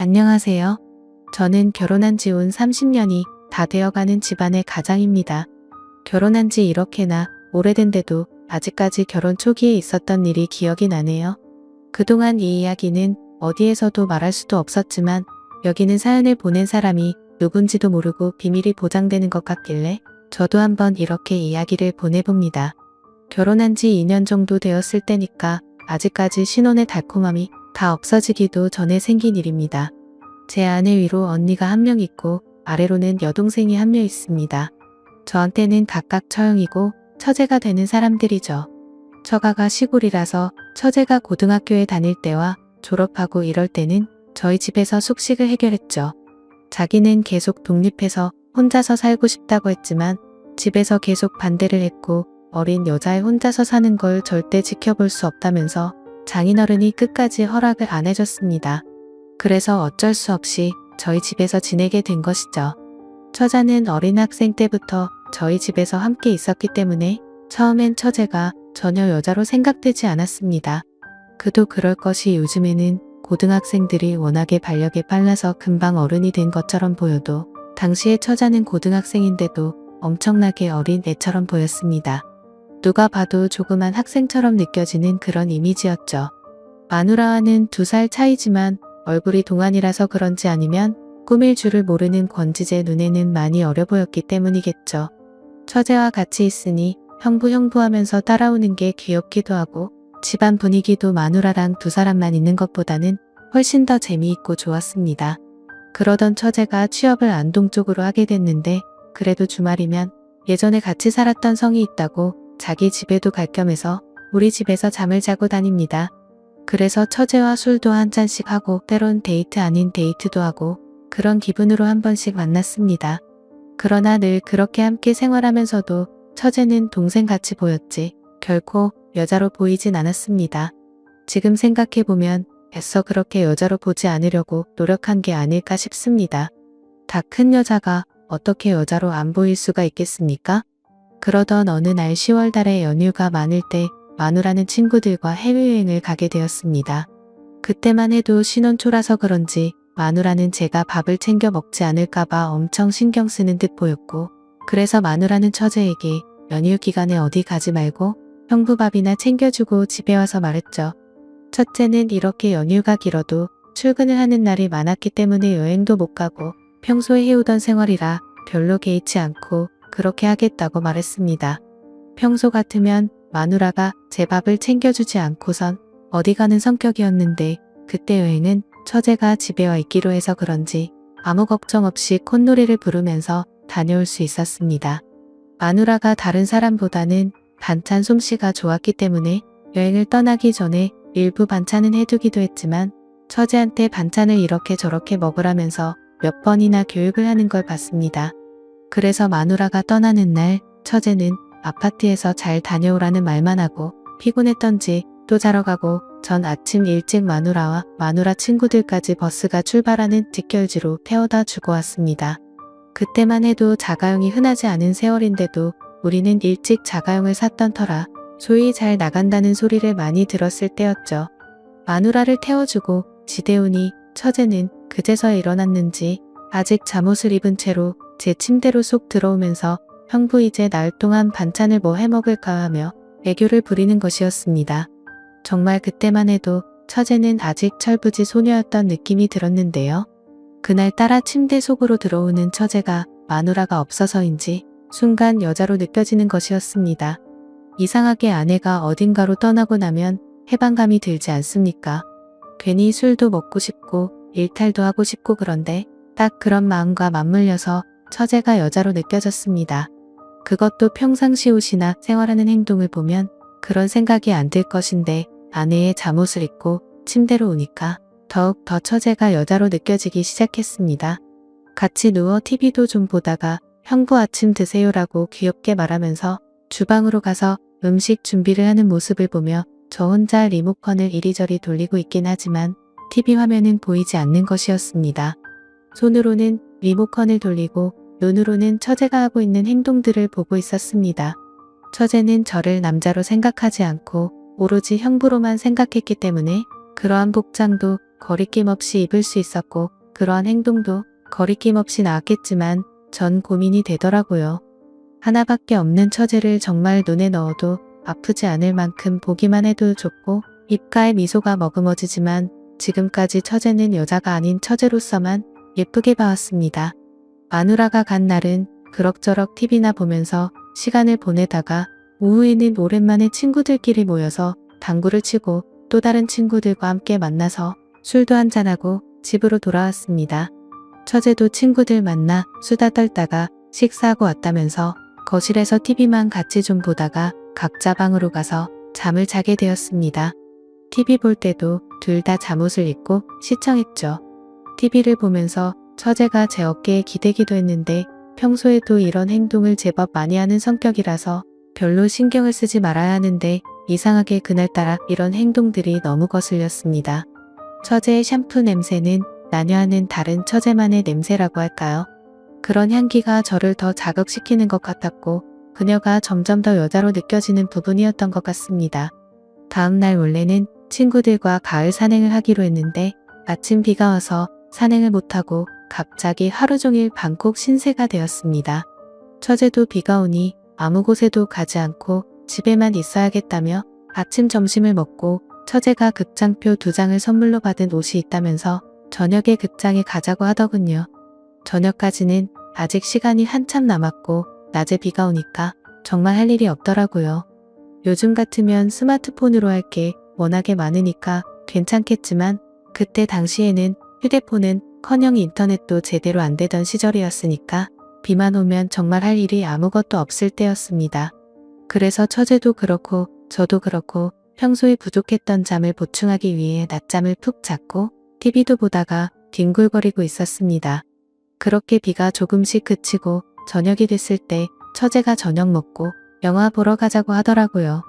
안녕하세요. 저는 결혼한 지 온 30년이 다 되어가는 집안의 가장입니다. 결혼한 지 이렇게나 오래된데도 아직까지 결혼 초기에 있었던 일이 기억이 나네요. 그동안 이 이야기는 어디에서도 말할 수도 없었지만 여기는 사연을 보낸 사람이 누군지도 모르고 비밀이 보장되는 것 같길래 저도 한번 이렇게 이야기를 보내봅니다. 결혼한 지 2년 정도 되었을 때니까 아직까지 신혼의 달콤함이 다 없어지기도 전에 생긴 일입니다. 제 아내 위로 언니가 한 명 있고 아래로는 여동생이 한 명 있습니다. 저한테는 각각 처형이고 처제가 되는 사람들이죠. 처가가 시골이라서 처제가 고등학교에 다닐 때와 졸업하고 이럴 때는 저희 집에서 숙식을 해결했죠. 자기는 계속 독립해서 혼자서 살고 싶다고 했지만 집에서 계속 반대를 했고 어린 여자애 혼자서 사는 걸 절대 지켜볼 수 없다면서 장인어른이 끝까지 허락을 안 해줬습니다. 그래서 어쩔 수 없이 저희 집에서 지내게 된 것이죠. 처자는 어린 학생 때부터 저희 집에서 함께 있었기 때문에 처음엔 처제가 전혀 여자로 생각되지 않았습니다. 그도 그럴 것이 요즘에는 고등학생들이 워낙에 발력이 빨라서 금방 어른이 된 것처럼 보여도 당시에 처자는 고등학생인데도 엄청나게 어린 애처럼 보였습니다. 누가 봐도 조그만 학생처럼 느껴지는 그런 이미지였죠. 마누라와는 2살 차이지만 얼굴이 동안이라서 그런지 아니면 꾸밀 줄을 모르는 권지제 눈에는 많이 어려 보였기 때문이겠죠. 처제와 같이 있으니 형부 하면서 따라오는 게 귀엽기도 하고 집안 분위기도 마누라랑 2사람만 있는 것보다는 훨씬 더 재미있고 좋았습니다. 그러던 처제가 취업을 안동 쪽으로 하게 됐는데 그래도 주말이면 예전에 같이 살았던 성이 있다고 자기 집에도 갈 겸해서 우리 집에서 잠을 자고 다닙니다. 그래서 처제와 술도 한 잔씩 하고 때론 데이트 아닌 데이트도 하고 그런 기분으로 한 번씩 만났습니다. 그러나 늘 그렇게 함께 생활하면서도 처제는 동생같이 보였지 결코 여자로 보이진 않았습니다. 지금 생각해보면 애써 그렇게 여자로 보지 않으려고 노력한 게 아닐까 싶습니다. 다 큰 여자가 어떻게 여자로 안 보일 수가 있겠습니까? 그러던 어느 날 10월 달에 연휴가 많을 때 마누라는 친구들과 해외여행을 가게 되었습니다. 그때만 해도 신혼 초라서 그런지 마누라는 제가 밥을 챙겨 먹지 않을까봐 엄청 신경 쓰는 듯 보였고 그래서 마누라는 처제에게 연휴 기간에 어디 가지 말고 형부밥이나 챙겨주고 집에 와서 말했죠. 첫째는 이렇게 연휴가 길어도 출근을 하는 날이 많았기 때문에 여행도 못 가고 평소에 해오던 생활이라 별로 개의치 않고 그렇게 하겠다고 말했습니다. 평소 같으면 마누라가 제 밥을 챙겨주지 않고선 어디 가는 성격이었는데 그때 여행은 처제가 집에 와 있기로 해서 그런지 아무 걱정 없이 콧노래를 부르면서 다녀올 수 있었습니다. 마누라가 다른 사람보다는 반찬 솜씨가 좋았기 때문에 여행을 떠나기 전에 일부 반찬은 해두기도 했지만 처제한테 반찬을 이렇게 저렇게 먹으라면서 몇 번이나 교육을 하는 걸 봤습니다. 그래서 마누라가 떠나는 날 처제는 아파트에서 잘 다녀오라는 말만 하고 피곤했던지 또 자러 가고 전 아침 일찍 마누라와 마누라 친구들까지 버스가 출발하는 뒷결지로 태워다 주고 왔습니다. 그때만 해도 자가용이 흔하지 않은 세월인데도 우리는 일찍 자가용을 샀던 터라 소위 잘 나간다는 소리를 많이 들었을 때였죠. 마누라를 태워주고 집에 오니 처제는 그제서야 일어났는지 아직 잠옷을 입은 채로 제 침대로 쏙 들어오면서 형부 이제 나흘 동안 반찬을 뭐 해먹을까 하며 애교를 부리는 것이었습니다. 정말 그때만 해도 처제는 아직 철부지 소녀였던 느낌이 들었는데요. 그날따라 침대 속으로 들어오는 처제가 마누라가 없어서인지 순간 여자로 느껴지는 것이었습니다. 이상하게 아내가 어딘가로 떠나고 나면 해방감이 들지 않습니까? 괜히 술도 먹고 싶고 일탈도 하고 싶고 그런데 딱 그런 마음과 맞물려서 처제가 여자로 느껴졌습니다. 그것도 평상시 옷이나 생활하는 행동을 보면 그런 생각이 안 들 것인데 아내의 잠옷을 입고 침대로 오니까 더욱 더 처제가 여자로 느껴지기 시작했습니다. 같이 누워 TV도 좀 보다가 형부 아침 드세요라고 귀엽게 말하면서 주방으로 가서 음식 준비를 하는 모습을 보며 저 혼자 리모컨을 이리저리 돌리고 있긴 하지만 TV 화면은 보이지 않는 것이었습니다. 손으로는 리모컨을 돌리고 눈으로는 처제가 하고 있는 행동들을 보고 있었습니다. 처제는 저를 남자로 생각하지 않고 오로지 형부로만 생각했기 때문에 그러한 복장도 거리낌 없이 입을 수 있었고 그러한 행동도 거리낌 없이 나왔겠지만 전 고민이 되더라고요. 하나밖에 없는 처제를 정말 눈에 넣어도 아프지 않을 만큼 보기만 해도 좋고 입가에 미소가 머금어지지만 지금까지 처제는 여자가 아닌 처제로서만 예쁘게 봐왔습니다. 마누라가 간 날은 그럭저럭 TV나 보면서 시간을 보내다가 오후에는 오랜만에 친구들끼리 모여서 당구를 치고 또 다른 친구들과 함께 만나서 술도 한잔하고 집으로 돌아왔습니다. 처제도 친구들 만나 수다 떨다가 식사하고 왔다면서 거실에서 TV만 같이 좀 보다가 각자 방으로 가서 잠을 자게 되었습니다. TV 볼 때도 둘 다 잠옷을 입고 시청했죠. TV를 보면서 처제가 제 어깨에 기대기도 했는데 평소에도 이런 행동을 제법 많이 하는 성격이라서 별로 신경을 쓰지 말아야 하는데 이상하게 그날따라 이런 행동들이 너무 거슬렸습니다. 처제의 샴푸 냄새는 나녀와는 다른 처제만의 냄새라고 할까요? 그런 향기가 저를 더 자극시키는 것 같았고 그녀가 점점 더 여자로 느껴지는 부분이었던 것 같습니다. 다음날 원래는 친구들과 가을 산행을 하기로 했는데 마침 비가 와서 산행을 못하고 갑자기 하루 종일 방콕 신세가 되었습니다. 처제도 비가 오니 아무 곳에도 가지 않고 집에만 있어야겠다며 아침 점심을 먹고 처제가 극장표 2장을 선물로 받은 옷이 있다면서 저녁에 극장에 가자고 하더군요. 저녁까지는 아직 시간이 한참 남았고 낮에 비가 오니까 정말 할 일이 없더라고요. 요즘 같으면 스마트폰으로 할 게 워낙에 많으니까 괜찮겠지만 그때 당시에는 휴대폰은 커녕 인터넷도 제대로 안 되던 시절이었으니까 비만 오면 정말 할 일이 아무것도 없을 때였습니다. 그래서 처제도 그렇고 저도 그렇고 평소에 부족했던 잠을 보충하기 위해 낮잠을 푹 잤고 TV도 보다가 뒹굴거리고 있었습니다. 그렇게 비가 조금씩 그치고 저녁이 됐을 때 처제가 저녁 먹고 영화 보러 가자고 하더라고요.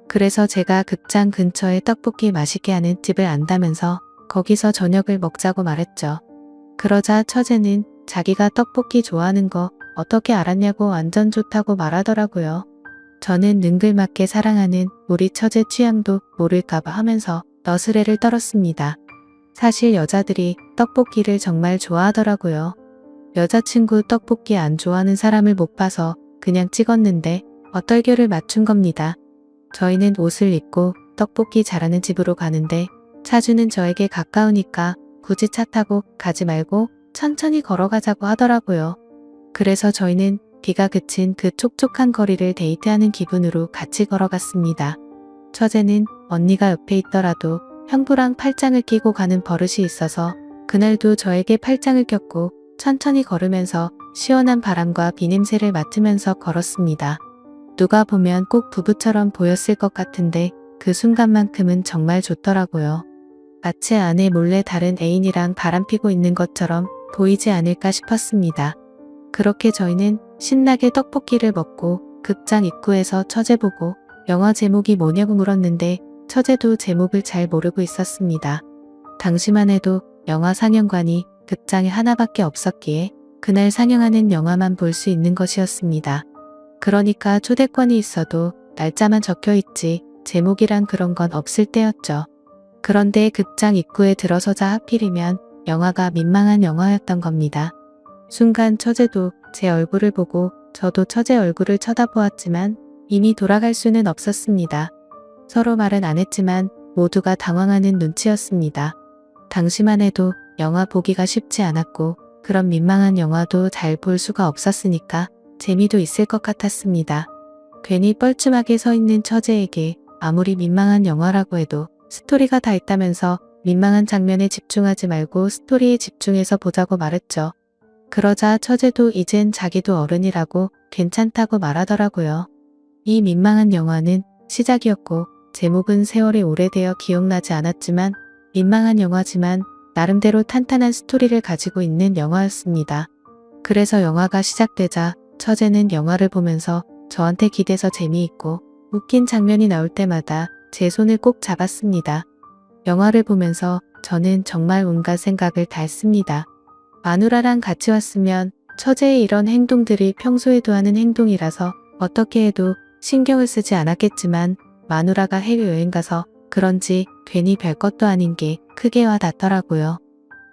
그래서 제가 극장 근처에 떡볶이 맛있게 하는 집을 안다면서 거기서 저녁을 먹자고 말했죠. 그러자 처제는 자기가 떡볶이 좋아하는 거 어떻게 알았냐고 완전 좋다고 말하더라고요. 저는 능글맞게 사랑하는 우리 처제 취향도 모를까봐 하면서 너스레를 떨었습니다. 사실 여자들이 떡볶이를 정말 좋아하더라고요. 여자친구 떡볶이 안 좋아하는 사람을 못 봐서 그냥 찍었는데 어떨결을 맞춘 겁니다. 저희는 옷을 입고 떡볶이 잘하는 집으로 가는데 차주는 저에게 가까우니까 굳이 차 타고 가지 말고 천천히 걸어가자고 하더라고요. 그래서 저희는 비가 그친 그 촉촉한 거리를 데이트하는 기분으로 같이 걸어갔습니다. 처제는 언니가 옆에 있더라도 형부랑 팔짱을 끼고 가는 버릇이 있어서 그날도 저에게 팔짱을 꼈고 천천히 걸으면서 시원한 바람과 비 냄새를 맡으면서 걸었습니다. 누가 보면 꼭 부부처럼 보였을 것 같은데 그 순간만큼은 정말 좋더라고요. 마치 아내 몰래 다른 애인이랑 바람피고 있는 것처럼 보이지 않을까 싶었습니다. 그렇게 저희는 신나게 떡볶이를 먹고 극장 입구에서 처제 보고 영화 제목이 뭐냐고 물었는데 처제도 제목을 잘 모르고 있었습니다. 당시만 해도 영화 상영관이 극장에 하나밖에 없었기에 그날 상영하는 영화만 볼 수 있는 것이었습니다. 그러니까 초대권이 있어도 날짜만 적혀있지 제목이란 그런 건 없을 때였죠. 그런데 극장 입구에 들어서자 하필이면 영화가 민망한 영화였던 겁니다. 순간 처제도 제 얼굴을 보고 저도 처제 얼굴을 쳐다보았지만 이미 돌아갈 수는 없었습니다. 서로 말은 안 했지만 모두가 당황하는 눈치였습니다. 당시만 해도 영화 보기가 쉽지 않았고 그런 민망한 영화도 잘 볼 수가 없었으니까 재미도 있을 것 같았습니다. 괜히 뻘쭘하게 서 있는 처제에게 아무리 민망한 영화라고 해도 스토리가 다 있다면서 민망한 장면에 집중하지 말고 스토리에 집중해서 보자고 말했죠. 그러자 처제도 이젠 자기도 어른이라고 괜찮다고 말하더라고요. 이 민망한 영화는 시작이었고 제목은 세월이 오래되어 기억나지 않았지만 민망한 영화지만 나름대로 탄탄한 스토리를 가지고 있는 영화였습니다. 그래서 영화가 시작되자 처제는 영화를 보면서 저한테 기대서 재미있고 웃긴 장면이 나올 때마다 제 손을 꼭 잡았습니다. 영화를 보면서 저는 정말 온갖 생각을 다 했습니다. 마누라랑 같이 왔으면 처제의 이런 행동들이 평소에도 하는 행동이라서 어떻게 해도 신경을 쓰지 않았겠지만 마누라가 해외여행 가서 그런지 괜히 별것도 아닌 게 크게 와 닿더라고요.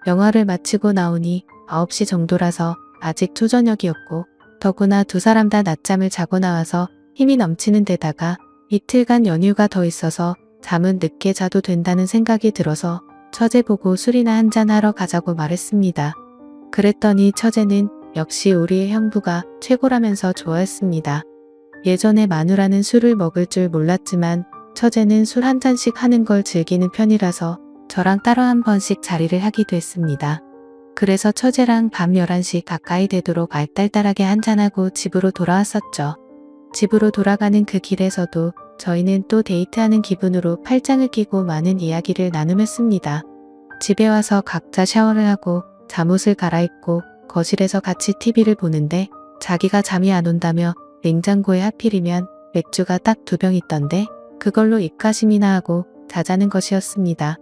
영화를 마치고 나오니 9시 정도라서 아직 초저녁이었고 더구나 두 사람 다 낮잠을 자고 나와서 힘이 넘치는 데다가 이틀간 연휴가 더 있어서 잠은 늦게 자도 된다는 생각이 들어서 처제 보고 술이나 한잔하러 가자고 말했습니다. 그랬더니 처제는 역시 우리의 형부가 최고라면서 좋아했습니다. 예전에 마누라는 술을 먹을 줄 몰랐지만 처제는 술 한 잔씩 하는 걸 즐기는 편이라서 저랑 따로 한 번씩 자리를 하기도 했습니다. 그래서 처제랑 밤 11시 가까이 되도록 알딸딸하게 한잔하고 집으로 돌아왔었죠. 집으로 돌아가는 그 길에서도 저희는 또 데이트하는 기분으로 팔짱을 끼고 많은 이야기를 나누었습니다. 집에 와서 각자 샤워를 하고 잠옷을 갈아입고 거실에서 같이 TV를 보는데 자기가 잠이 안 온다며 냉장고에 하필이면 맥주가 딱 2병 있던데 그걸로 입가심이나 하고 자자는 것이었습니다.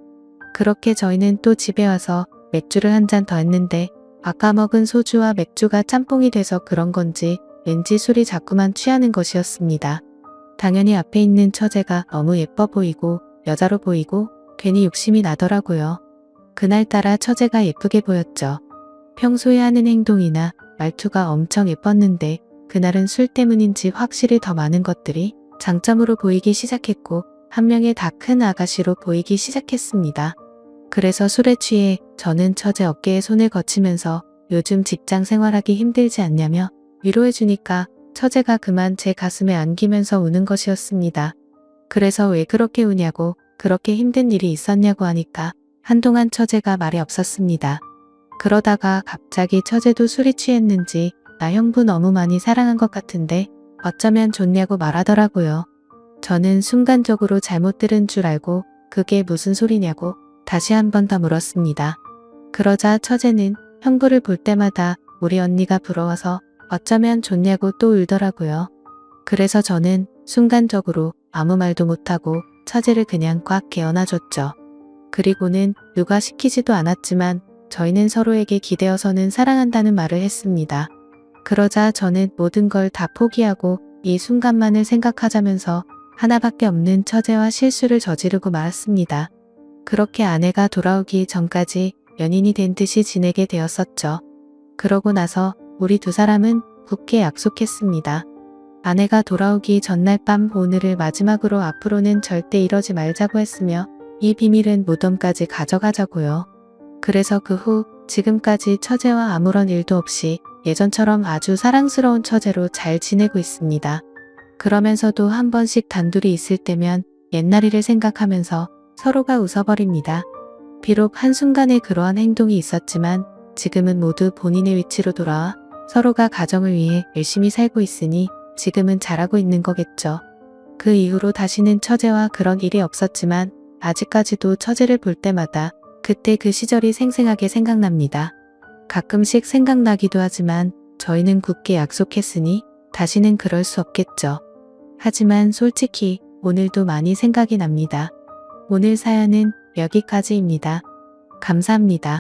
그렇게 저희는 또 집에 와서 맥주를 한 잔 더 했는데 아까 먹은 소주와 맥주가 짬뽕이 돼서 그런 건지 왠지 술이 자꾸만 취하는 것이었습니다. 당연히 앞에 있는 처제가 너무 예뻐 보이고 여자로 보이고 괜히 욕심이 나더라고요. 그날따라 처제가 예쁘게 보였죠. 평소에 하는 행동이나 말투가 엄청 예뻤는데 그날은 술 때문인지 확실히 더 많은 것들이 장점으로 보이기 시작했고 한 명의 다 큰 아가씨로 보이기 시작했습니다. 그래서 술에 취해 저는 처제 어깨에 손을 거치면서 요즘 직장 생활하기 힘들지 않냐며 위로해주니까 처제가 그만 제 가슴에 안기면서 우는 것이었습니다. 그래서 왜 그렇게 우냐고 그렇게 힘든 일이 있었냐고 하니까 한동안 처제가 말이 없었습니다. 그러다가 갑자기 처제도 술이 취했는지 나 형부 너무 많이 사랑한 것 같은데 어쩌면 좋냐고 말하더라고요. 저는 순간적으로 잘못 들은 줄 알고 그게 무슨 소리냐고 다시 한 번 더 물었습니다. 그러자 처제는 형부를 볼 때마다 우리 언니가 부러워서 어쩌면 좋냐고 또 울더라고요. 그래서 저는 순간적으로 아무 말도 못하고 처제를 그냥 꽉 개어놔줬죠. 그리고는 누가 시키지도 않았지만 저희는 서로에게 기대어서는 사랑한다는 말을 했습니다. 그러자 저는 모든 걸 다 포기하고 이 순간만을 생각하자면서 하나밖에 없는 처제와 실수를 저지르고 말았습니다. 그렇게 아내가 돌아오기 전까지 연인이 된 듯이 지내게 되었었죠. 그러고 나서 우리 두 사람은 굳게 약속했습니다. 아내가 돌아오기 전날 밤 오늘을 마지막으로 앞으로는 절대 이러지 말자고 했으며 이 비밀은 무덤까지 가져가자고요. 그래서 그 후 지금까지 처제와 아무런 일도 없이 예전처럼 아주 사랑스러운 처제로 잘 지내고 있습니다. 그러면서도 한 번씩 단둘이 있을 때면 옛날 일을 생각하면서 서로가 웃어버립니다. 비록 한순간에 그러한 행동이 있었지만 지금은 모두 본인의 위치로 돌아와 서로가 가정을 위해 열심히 살고 있으니 지금은 잘하고 있는 거겠죠. 그 이후로 다시는 처제와 그런 일이 없었지만 아직까지도 처제를 볼 때마다 그때 그 시절이 생생하게 생각납니다. 가끔씩 생각나기도 하지만 저희는 굳게 약속했으니 다시는 그럴 수 없겠죠. 하지만 솔직히 오늘도 많이 생각이 납니다. 오늘 사연은 여기까지입니다. 감사합니다.